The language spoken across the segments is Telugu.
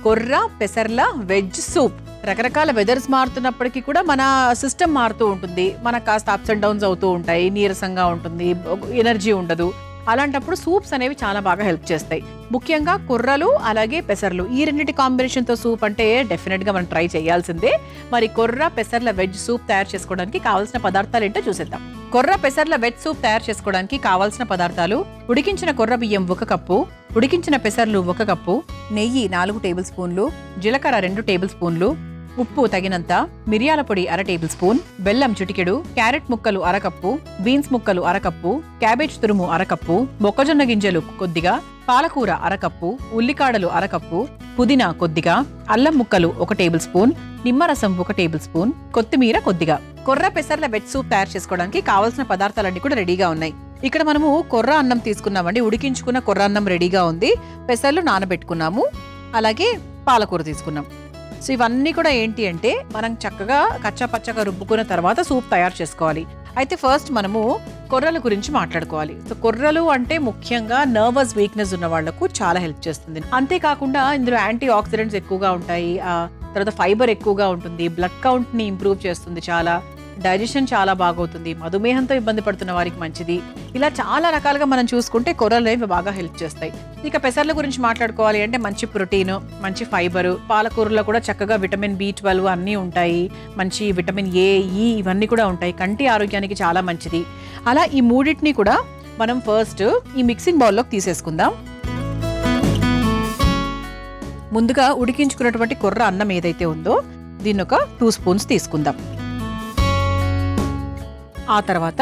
కొర్ర పెసర్ల వెజ్ సూప్. రకరకాల వెదర్స్ మారుతున్నప్పటికీ కూడా మన సిస్టమ్ మారుతూ ఉంటుంది, మనకు కాస్త అప్స్ అండ్ డౌన్స్ అవుతూ ఉంటాయి, నీరసంగా ఉంటుంది, ఎనర్జీ ఉండదు. అలాంటప్పుడు సూప్స్ అనేవి చాలా బాగా హెల్ప్ చేస్తాయి. ముఖ్యంగా కొర్రలు అలాగే పెసర్లు, ఈ రెండింటి కాంబినేషన్తో సూప్ అంటే డెఫినెట్గా మనం ట్రై చేయాల్సిందే. మరి కొర్ర పెసర్ల వెజ్ సూప్ తయారు చేసుకోవడానికి కావాల్సిన పదార్థాలు ఏంటో చూసేద్దాం. కొర్ర పెసర్ల వెజ్ సూప్ తయారు చేసుకోవడానికి కావాల్సిన పదార్థాలు: ఉడికించిన కొర్ర బియ్యం 1 కప్పు, ఉడికించిన పెసర్లు 1 కప్పు, నెయ్యి 4 టేబుల్ స్పూన్లు, జీలకర్ర 2 టేబుల్ స్పూన్లు, ఉప్పు తగినంత, మిరియాల పొడి 1/2 టేబుల్ స్పూన్, బెల్లం చిటికెడు, క్యారెట్ ముక్కలు 1 కప్పు, బీన్స్ ముక్కలు 1 కప్పు, క్యాబేజ్ తురుము 1 కప్పు, మొక్కజొన్న గింజలు కొద్దిగా, పాలకూర 1 కప్పు, ఉల్లికాడలు 1 కప్పు, పుదీనా కొద్దిగా, అల్లం ముక్కలు 1 టేబుల్ స్పూన్, నిమ్మరసం 1 టేబుల్ స్పూన్, కొత్తిమీర కొద్దిగా. కొర్ర పెసర్ల వెజ్ సూప్ తయారు చేసుకోవడానికి కావాల్సిన పదార్థాలన్నీ కూడా రెడీగా ఉన్నాయి. ఇక్కడ మనము కొర్ర అన్నం తీసుకున్నామండి, ఉడికించుకున్న కొర్ర అన్నం రెడీగా ఉంది. పెసర్లు నానబెట్టుకున్నాము, అలాగే పాలకూర తీసుకున్నాం. సో ఇవన్నీ కూడా ఏంటి అంటే మనం చక్కగా కచ్చా పచ్చగా రుబ్బుకున్న తర్వాత సూప్ తయారు చేసుకోవాలి. అయితే ఫస్ట్ మనము కొర్రల గురించి మాట్లాడుకోవాలి. సో కొర్రలు అంటే ముఖ్యంగా నర్వస్ వీక్నెస్ ఉన్న వాళ్లకు చాలా హెల్ప్ చేస్తుంది. అంతేకాకుండా ఇందులో యాంటీ ఆక్సిడెంట్స్ ఎక్కువగా ఉంటాయి, తర్వాత ఫైబర్ ఎక్కువగా ఉంటుంది, బ్లడ్ కౌంట్ ని ఇంప్రూవ్ చేస్తుంది, చాలా డైజెషన్ చాలా బాగవుతుంది, మధుమేహంతో ఇబ్బంది పడుతున్న వారికి మంచిది. ఇలా చాలా రకాలుగా మనం చూసుకుంటే కొర్రలు అనేవి బాగా హెల్ప్ చేస్తాయి. ఇక పెసర్ల గురించి మాట్లాడుకోవాలి అంటే మంచి ప్రోటీన్, మంచి ఫైబర్, పాలకూరలో కూడా చక్కగా విటమిన్ B12 అన్నీ ఉంటాయి, మంచి విటమిన్ A, E ఇవన్నీ కూడా ఉంటాయి, కంటి ఆరోగ్యానికి చాలా మంచిది. అలా ఈ మూడింటిని కూడా మనం ఫస్ట్ ఈ మిక్సింగ్ బౌల్లోకి తీసేసుకుందాం. ముందుగా ఉడికించుకున్నటువంటి కొర్ర అన్నం ఏదైతే ఉందో దీన్ని ఒక 2 స్పూన్స్ తీసుకుందాం. ఆ తర్వాత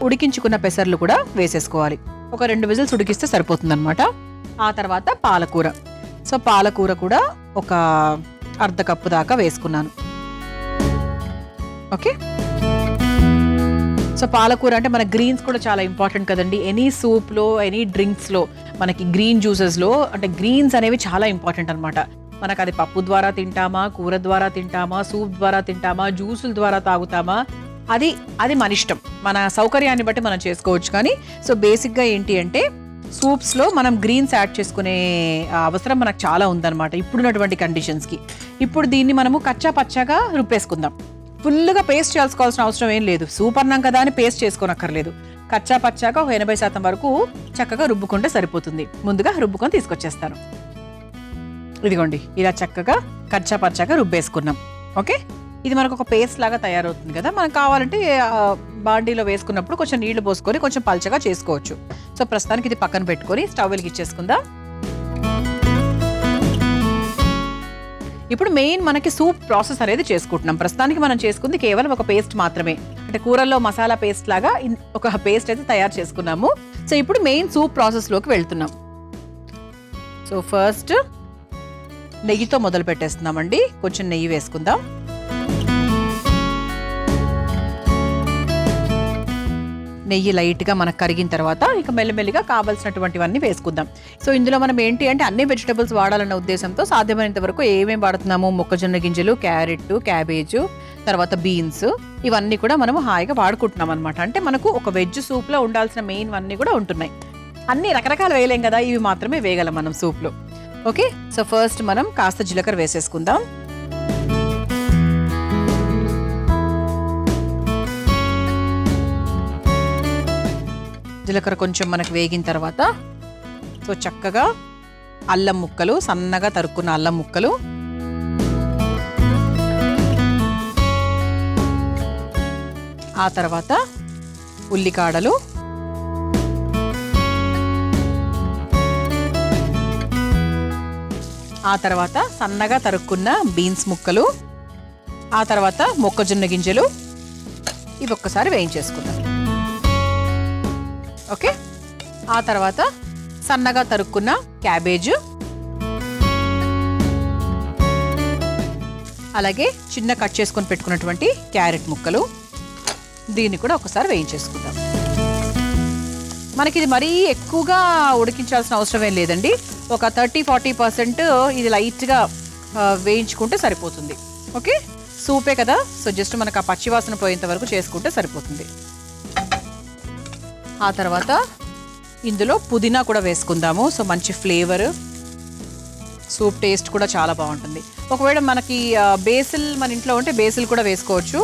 ఉడికించుకున్న పెసర్లు కూడా వేసేసుకోవాలి. ఒక 2 విజిల్స్ ఉడికిస్తే సరిపోతుందన్నమాట. ఆ తర్వాత పాలకూర. సో పాలకూర కూడా ఒక 1/2 కప్పు దాకా వేసుకున్నాను. ఓకే, సో పాలకూర అంటే మన గ్రీన్స్ కూడా చాలా ఇంపార్టెంట్ కదండి. ఎనీ సూప్లో, ఎనీ డ్రింక్స్లో మనకి గ్రీన్ జ్యూసెస్లో అంటే గ్రీన్స్ అనేవి చాలా ఇంపార్టెంట్ అనమాట. మనకు అది పప్పు ద్వారా తింటామా, కూర ద్వారా తింటామా, సూప్ ద్వారా తింటామా, జ్యూసుల ద్వారా తాగుతామా, అది మన ఇష్టం, మన సౌకర్యాన్ని బట్టి మనం చేసుకోవచ్చు. కానీ సో బేసిక్గా ఏంటి అంటే సూప్స్లో మనం గ్రీన్స్ యాడ్ చేసుకునే అవసరం మనకు చాలా ఉందన్నమాట ఇప్పుడున్నటువంటి కండిషన్స్కి. ఇప్పుడు దీన్ని మనము కచ్చా పచ్చాగా రుబ్బేసుకుందాం. ఫుల్గా పేస్ట్ చేసుకోవాల్సిన అవసరం ఏం లేదు, సూప్ అన్నాం కదా అని పేస్ట్ చేసుకోనక్కర్లేదు. కచ్చా పచ్చాగా 80% వరకు చక్కగా రుబ్బుకుంటే సరిపోతుంది. ముందుగా రుబ్బుకొని తీసుకొచ్చేస్తాను. ఇదిగోండి, ఇలా చక్కగా కచ్చా పచ్చాగా రుబ్బేసుకున్నాం. ఓకే, ఇది మనకు ఒక పేస్ట్ లాగా తయారవుతుంది కదా. మనకు కావాలంటే బాండీలో వేసుకున్నప్పుడు కొంచెం నీళ్లు పోసుకొని కొంచెం పల్చగా చేసుకోవచ్చు. సో ప్రస్తుతానికి ఇది పక్కన పెట్టుకొని స్టవ్ వెలిగించేసుకుందాం. ఇప్పుడు మెయిన్ మనకి సూప్ ప్రాసెస్ అనేది చేసుకుంటున్నాం. ప్రస్తుతానికి మనం చేసుకుంది కేవలం ఒక పేస్ట్ మాత్రమే, అంటే కూరల్లో మసాలా పేస్ట్ లాగా ఒక పేస్ట్ అయితే తయారు చేసుకున్నాము. సో ఇప్పుడు మెయిన్ సూప్ ప్రాసెస్లోకి వెళ్తున్నాం. సో ఫస్ట్ నెయ్యితో మొదలు పెట్టేస్తున్నామండి. కొంచెం నెయ్యి వేసుకుందాం. నెయ్యి లైట్గా మనకు కరిగిన తర్వాత ఇక మెల్లిమెల్లిగా కావాల్సినటువంటివన్నీ వేసుకుందాం. సో ఇందులో మనం ఏంటి అంటే అన్ని వెజిటబుల్స్ వాడాలన్న ఉద్దేశంతో సాధ్యమైనంత వరకు ఏమేమి వాడుతున్నాము, మొక్కజొన్న గింజలు, క్యారెట్, క్యాబేజ్, తర్వాత బీన్స్, ఇవన్నీ కూడా మనము హాయిగా వాడుకుంటున్నాం అనమాట. అంటే మనకు ఒక వెజ్ సూప్లో ఉండాల్సిన మెయిన్ అన్నీ కూడా ఉంటున్నాయి. అన్ని రకరకాలు వేయలేం కదా, ఇవి మాత్రమే వేయగలం మనం సూప్లో. ఓకే, సో ఫస్ట్ మనం కాస్త జీలకర్ర వేసేసుకుందాం. జీలకర్ర కొంచెం మనకు వేగిన తర్వాత సో చక్కగా అల్లం ముక్కలు, సన్నగా తరుక్కున్న అల్లం ముక్కలు, ఆ తర్వాత ఉల్లికాడలు, ఆ తర్వాత సన్నగా తరుక్కున్న బీన్స్ ముక్కలు, ఆ తర్వాత మొక్కజొన్న గింజలు, ఇవి ఒక్కసారి వేయించేసుకుందాం. ఓకే, ఆ తర్వాత సన్నగా తరుక్కున్న క్యాబేజ్, అలాగే చిన్న కట్ చేసుకొని పెట్టుకున్నటువంటి క్యారెట్ ముక్కలు, దీన్ని కూడా ఒకసారి వేయించేసుకుందాం. మనకి ఇది మరీ ఎక్కువగా ఉడికించాల్సిన అవసరం ఏం లేదండి. ఒక 30-40% ఇది లైట్గా వేయించుకుంటే సరిపోతుంది. ఓకే, సూపే కదా, సో జస్ట్ మనకు ఆ పచ్చివాసన పోయేంత వరకు చేసుకుంటే సరిపోతుంది. ఆ తర్వాత ఇందులో పుదీనా కూడా వేసుకుందాము. సో మంచి ఫ్లేవర్, సూప్ టేస్ట్ కూడా చాలా బాగుంటుంది. ఒకవేళ మనకి బేసిల్ మన ఇంట్లో ఉంటే బేసిల్ కూడా వేసుకోవచ్చు.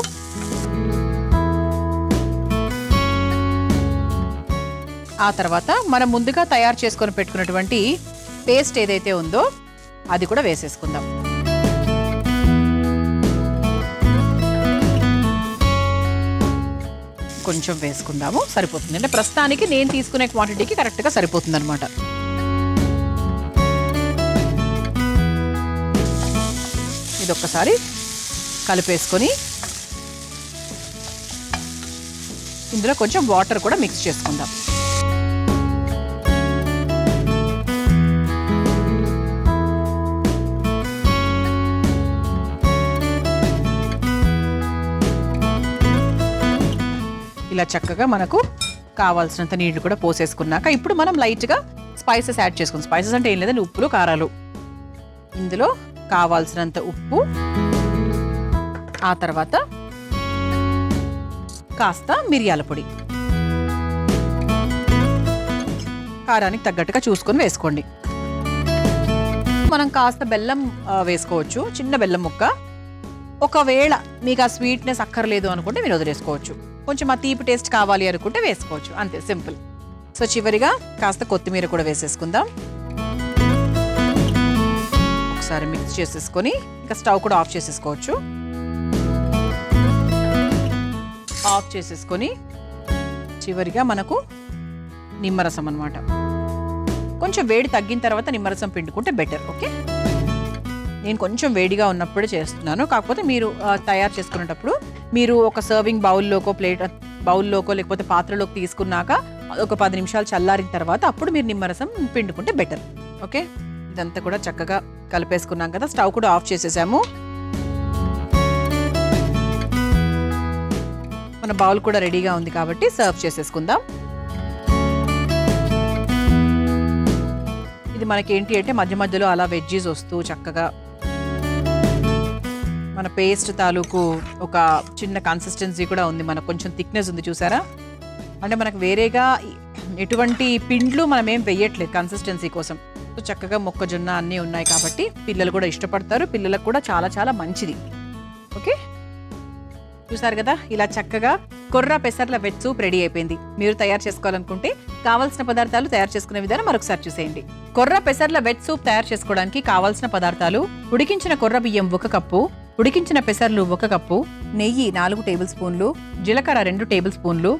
ఆ తర్వాత మనం ముందుగా తయారు చేసుకొని పెట్టుకున్నటువంటి పేస్ట్ ఏదైతే ఉందో అది కూడా వేసేసుకుందాం. కొంచెం వేసుకుందాము, సరిపోతుంది. అంటే ప్రస్తుతానికి నేను తీసుకునే క్వాంటిటీకి కరెక్ట్గా సరిపోతుంది అనమాట. ఇది ఒక్కసారి కలిపేసుకొని ఇందులో కొంచెం వాటర్ కూడా మిక్స్ చేసుకుందాం. ఇలా చక్కగా మనకు కావాల్సినంత నీళ్లు కూడా పోసేసుకున్నాక ఇప్పుడు మనం లైట్గా స్పైసెస్ యాడ్ చేసుకుందాం. స్పైసెస్ అంటే ఏం లేదండి, ఉప్పులు కారాలు. ఇందులో కావాల్సినంత ఉప్పు, ఆ తర్వాత కాస్త మిరియాల పొడి, కారానికి తగ్గట్టుగా చూసుకొని వేసుకోండి. మనం కాస్త బెల్లం వేసుకోవచ్చు, చిన్న బెల్లం ముక్క. ఒకవేళ మీకు ఆ స్వీట్నెస్ అక్కర్లేదు అనుకుంటే మీరు వదిలేసుకోవచ్చు. కొంచెం ఆ తీపి టేస్ట్ కావాలి అనుకుంటే వేసుకోవచ్చు, అంతే, సింపుల్. సో చివరిగా కాస్త కొత్తిమీర కూడా వేసేసుకుందాం. ఒకసారి మిక్స్ చేసేసుకొని ఇంకా స్టవ్ కూడా ఆఫ్ చేసేసుకోవచ్చు. ఆఫ్ చేసేసుకొని చివరిగా మనకు నిమ్మరసం అన్నమాట. కొంచెం వేడి తగ్గిన తర్వాత నిమ్మరసం పిండుకుంటే బెటర్. ఓకే, నేను కొంచెం వేడిగా ఉన్నప్పుడే చేస్తున్నాను. కాకపోతే మీరు తయారు చేసుకునేటప్పుడు మీరు ఒక సర్వింగ్ బౌల్లోకో బౌల్లోకో లేకపోతే పాత్రలోకి తీసుకున్నాక ఒక 10 నిమిషాలు చల్లారిన తర్వాత అప్పుడు మీరు నిమ్మరసం పిండుకుంటే బెటర్. ఓకే, ఇదంతా కూడా చక్కగా కలిపేసుకున్నాం కదా. స్టవ్ కూడా ఆఫ్ చేసేసాము. మన బౌల్ కూడా రెడీగా ఉంది కాబట్టి సర్వ్ చేసేసుకుందాం. ఇది మనకి ఏంటి అంటే మధ్య మధ్యలో అలా వెజ్జీస్ వస్తూ చక్కగా మన పేస్ట్ తాలూకు ఒక చిన్న కన్సిస్టెన్సీ కూడా ఉంది. మనకు కొంచెం థిక్నెస్ ఉంది, చూసారా? అంటే మనకు వేరేగా ఎటువంటి పిండ్లు మనం ఏం వెయ్యట్లేదు కన్సిస్టెన్సీ కోసం. సో చక్కగా మొక్కజొన్న అన్నీ ఉన్నాయి కాబట్టి పిల్లలు కూడా ఇష్టపడతారు. పిల్లలకు కూడా చాలా చాలా మంచిది. ఓకే, చూసారు కదా, ఇలా చక్కగా కొర్ర పెసర్ల వెజ్ సూప్ రెడీ అయిపోయింది. మీరు తయారు చేసుకోవాలనుకుంటే కావాల్సిన పదార్థాలు తయారు చేసుకునే విధానం మరొకసారి చూసేయండి. కొర్ర పెసర్ల వెజ్ సూప్ తయారు చేసుకోవడానికి కావాల్సిన పదార్థాలు: ఉడికించిన కొర్ర బియ్యం 1 కప్పు, ఉడికించిన పెసర్లు 1 కప్పు, నెయ్యి 4 టేబుల్ స్పూన్లు, జీలకర్ర 2 టేబుల్ స్పూన్లు,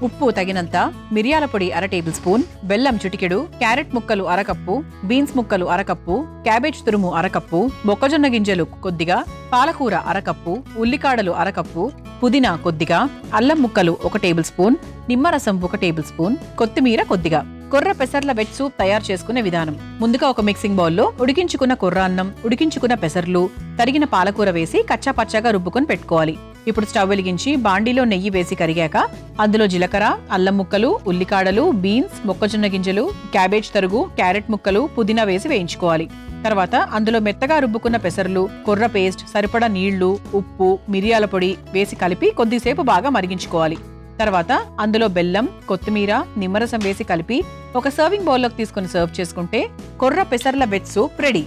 ఉప్పు తగినంత, మిరియాల పొడి 1/2 టేబుల్ స్పూన్, బెల్లం చిటికెడు, క్యారెట్ ముక్కలు 1/2 కప్పు, బీన్స్ ముక్కలు 1/2 కప్పు, క్యాబేజ్ తురుము 1/2 కప్పు, మొక్కజొన్న గింజలు కొద్దిగా, పాలకూర 1/2 కప్పు, ఉల్లికాడలు 1/2 కప్పు, పుదీనా కొద్దిగా, అల్లం ముక్కలు 1 టేబుల్ స్పూన్, నిమ్మరసం 1 టేబుల్ స్పూన్, కొత్తిమీర కొద్దిగా. కొర్ర పెసర్ల వెజ్ సూప్ తయారు చేసుకునే విధానం: ముందుగా ఒక మిక్సింగ్ బౌల్లో ఉడికించుకున్న కొర్ర అన్నం, ఉడికించుకున్న పెసర్లు, తరిగిన పాలకూర వేసి కచ్చా పచ్చాగా రుబ్బుకొని పెట్టుకోవాలి. ఇప్పుడు స్టవ్ వెలిగించి బాండీలో నెయ్యి వేసి కరిగాక అందులో జీలకర్ర, అల్లం ముక్కలు, ఉల్లికాడలు, బీన్స్, మొక్కజొన్న గింజలు, క్యాబేజ్ తరుగు, క్యారెట్ ముక్కలు, పుదీనా వేసి వేయించుకోవాలి. తర్వాత అందులో మెత్తగా రుబ్బుకున్న పెసర్లు, కొర్ర పేస్ట్, సరిపడా నీళ్లు, ఉప్పు, మిరియాల పొడి వేసి కలిపి కొద్దిసేపు బాగా మరిగించుకోవాలి. తర్వాత అందులో బెల్లం, కొత్తిమీర, నిమ్మరసం వేసి కలిపి ఒక సర్వింగ్ బౌల్లోకి తీసుకుని సర్వ్ చేసుకుంటే కొర్ర పెసర్ల వెజ్ సూప్ రెడీ.